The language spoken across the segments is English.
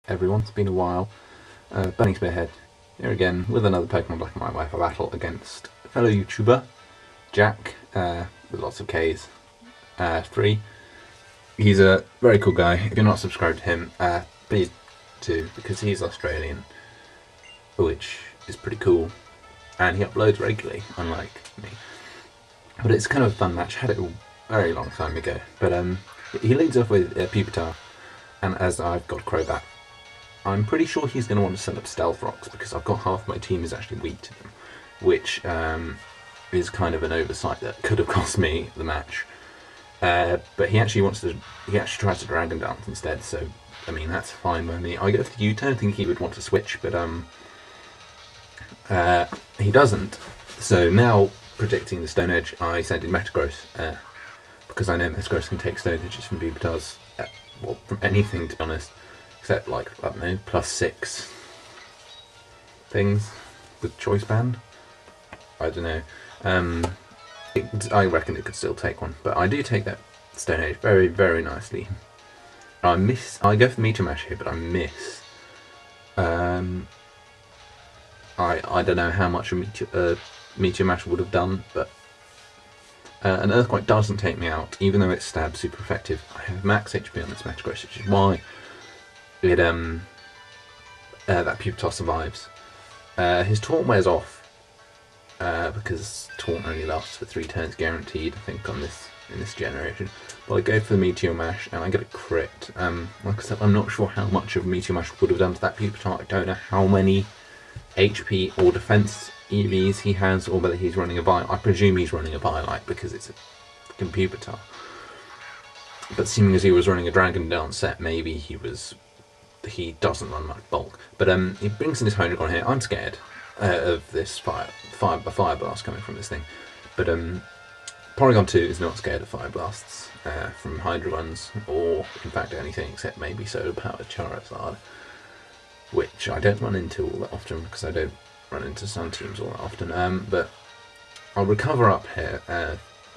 Everyone, it's been a while. Burning Spearhead here again with another Pokemon Black and White Wi-Fi battle against a fellow YouTuber, Jack, with lots of Ks, 3. He's a very cool guy. If you're not subscribed to him, please do, because he's Australian, which is pretty cool, and he uploads regularly, unlike me. But it's kind of a fun match. Had it a very long time ago, but he leads off with Pupitar, and as I've got Crobat, I'm pretty sure he's going to want to send up Stealth Rocks because I've got half my team is actually weak to them, which is kind of an oversight that could have cost me the match. But he actually tries to Dragon Dance instead, so I mean that's fine by me. I go for the U-turn, think he would want to switch, but he doesn't. So now, predicting the Stone Edge, I sent in Metagross, because I know Metagross can take Stone Edges from Pupitar's, well, from anything to be honest. Except, like, I don't know, +6 things with Choice Band. I don't know. I reckon it could still take one, but I do take that Stone Age very, very nicely. I go for Meteor Mash here, but I miss. I don't know how much a Meteor Mash would have done, but an Earthquake doesn't take me out, even though it's stab super effective. I have max HP on this Metagross, which is why that Pupitar survives. His Taunt wears off because Taunt only lasts for 3 turns guaranteed, I think, in this generation. But I go for the Meteor Mash and I get a crit. Like I said, I'm not sure how much of Meteor Mash would have done to that Pupitar. I don't know how many HP or defense EVs he has, or whether he's running a Violite. I presume he's running a Violite because it's a fucking Pupitar. But seeming as he was running a Dragon Dance set, maybe he doesn't run much bulk. But he brings in his Hydreigon here. I'm scared of this fire blast coming from this thing. But Porygon 2 is not scared of fire blasts from Hydreigons, or in fact anything except maybe solar powered Charizard, which I don't run into all that often because I don't run into Sun teams all that often. But I'll recover up here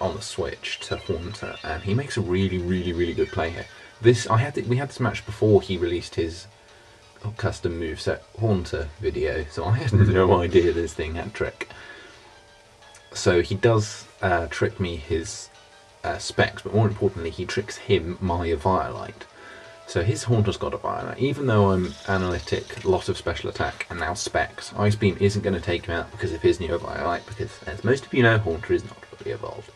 on the switch to Haunter, and he makes a really, really, really good play here. We had this match before he released his custom moveset Haunter video, so I had no idea this thing had Trick. So he does trick me his specs, but more importantly he tricks him my Violite. So his Haunter's got a Violite. Even though I'm analytic, lot of special attack, and now specs, Ice Beam isn't going to take him out because of his new Violite, because as most of you know, Haunter is not fully evolved.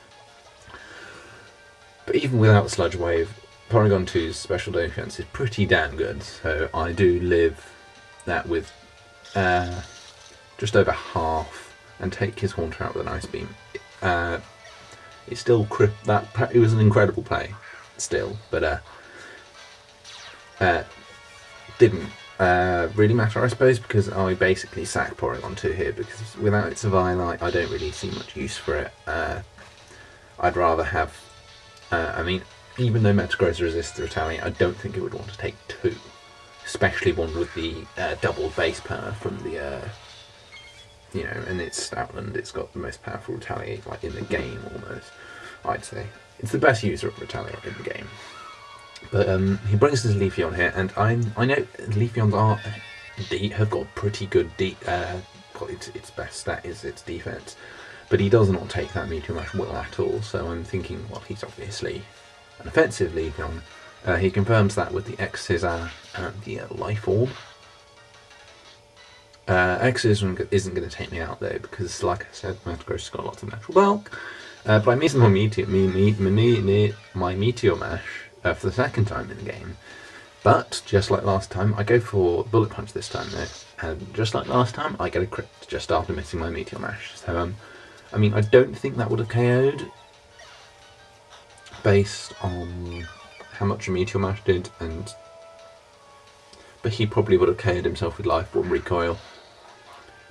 But even without Sludge Wave, Porygon 2's special defense is pretty damn good, so I do live that with just over half and take his Haunter out with an Ice Beam. It's still it was an incredible play, still, but didn't really matter, I suppose, because I basically sack Porygon 2 here, because without its Violite I don't really see much use for it. I'd rather have, I mean, even though Metagross resists the Retaliate, I don't think it would want to take 2, especially one with the double base power from the, and it's Stoutland. It's got the most powerful Retaliate, like, in the game, almost, I'd say. It's the best user of Retaliate in the game. But he brings his Leafeon here, and I know Leafeons have got pretty good its best stat is its defense, but he does not take that Meteor Mash well at all, so I'm thinking, well, he's obviously an offensive Leafeon. He confirms that with the X-Scissor and the Life Orb. X-Scissor isn't going to take me out though, because like I said, Metagross has got lots of natural bulk. But I missed my Meteor Mash for the second time in the game. But just like last time, I go for Bullet Punch this time though, and just like last time, I get a crit just after missing my Meteor Mash. So I mean, I don't think that would have KO'd based on how much a Meteor Mash did, but he probably would have KO'd himself with Life Orb Recoil.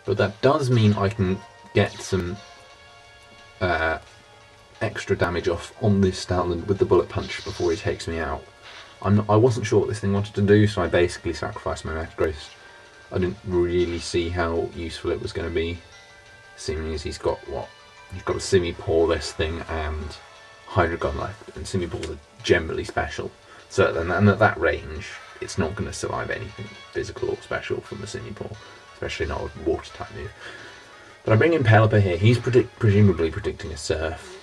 But that does mean I can get some extra damage off on this Stoutland with the Bullet Punch before he takes me out. I wasn't sure what this thing wanted to do, so I basically sacrificed my Metagross. I didn't really see how useful it was going to be, seeing as he's got a Simipour this thing and Hydreigon left, and Simipours are generally special. So and at that range, it's not going to survive anything physical or special from the Simipour, especially not a water type move. But I bring in Pelipper here. He's presumably predicting a Surf,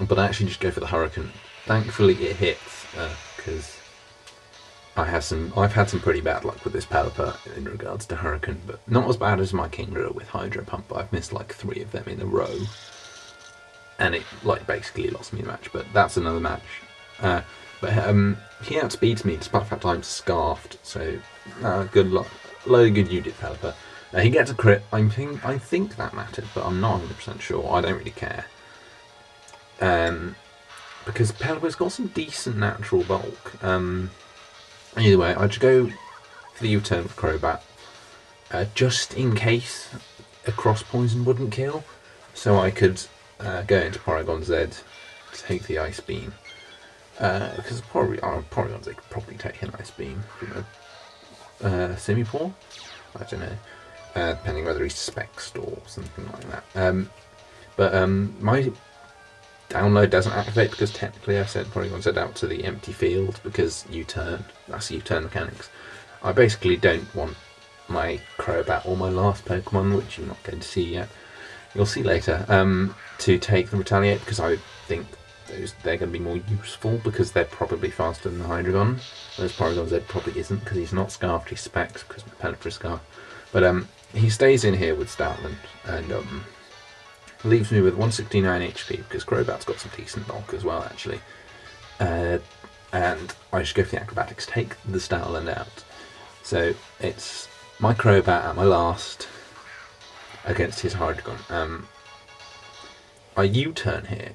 but I actually just go for the Hurricane. Thankfully it hits, because I've had some pretty bad luck with this Pelipper in regards to Hurricane, but not as bad as my Kingdra with Hydro Pump. I've missed like 3 of them in a row, and it like basically lost me the match. But that's another match. He outspeeds me despite the fact I'm scarfed. So good luck, load of good you did, Pelipper. He gets a crit. I think that mattered, but I'm not 100% sure. I don't really care. Because Pelipper's got some decent natural bulk. Either way, I'd go for the U-turn with Crobat, just in case a cross poison wouldn't kill, so I could go into Porygon Z, take the Ice Beam, because Porygon Z could probably take an Ice Beam from a Simipour. I don't know, depending whether he's Spexed or something like that. My download doesn't activate because technically I sent Porygon Z out to the empty field because U-turn, that's U-turn mechanics. I basically don't want my Crobat or my last Pokemon, which you're not going to see yet, you'll see later, to take the Retaliate, because I think they're going to be more useful because they're probably faster than the Hydreigon, whereas Porygon Z probably isn't because he's not Scarfed, he's Spexed because Pelipper is Scarfed. But he stays in here with Stoutland and leaves me with 169 HP because Crobat's got some decent bulk as well, actually. And I should go for the Acrobatics, take the Stoutland out. So it's my Crobat at my last against his Hydreigon. I U-turn here.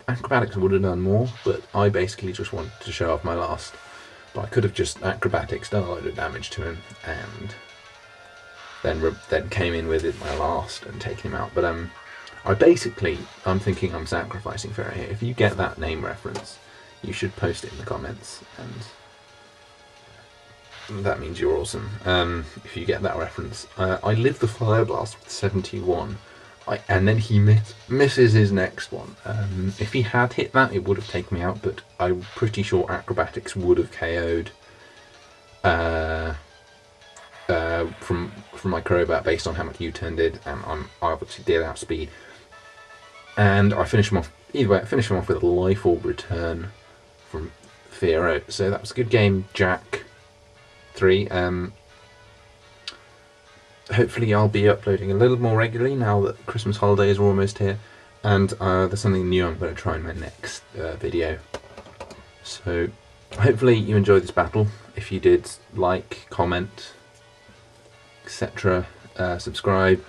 Acrobatics would have done more, but I basically just wanted to show off my last. But I could have just Acrobatics, done a load of damage to him, and then came in with it my last and taken him out. But I'm thinking I'm sacrificing Fearow here. If you get that name reference, you should post it in the comments, and that means you're awesome. If you get that reference, I lived the Fire Blast with 71, and then he misses his next one. If he had hit that, it would have taken me out, but I'm pretty sure Acrobatics would have KO'd from my Crobat based on how much U-turn did, and I obviously did outspeed. And I finished him off, either way, I finished him off with a Life Orb return from Fearow. So that was a good game, Jack 3. Hopefully I'll be uploading a little more regularly now that Christmas holidays are almost here, and there's something new I'm going to try in my next video. So hopefully you enjoyed this battle. If you did, like, comment, etc., subscribe.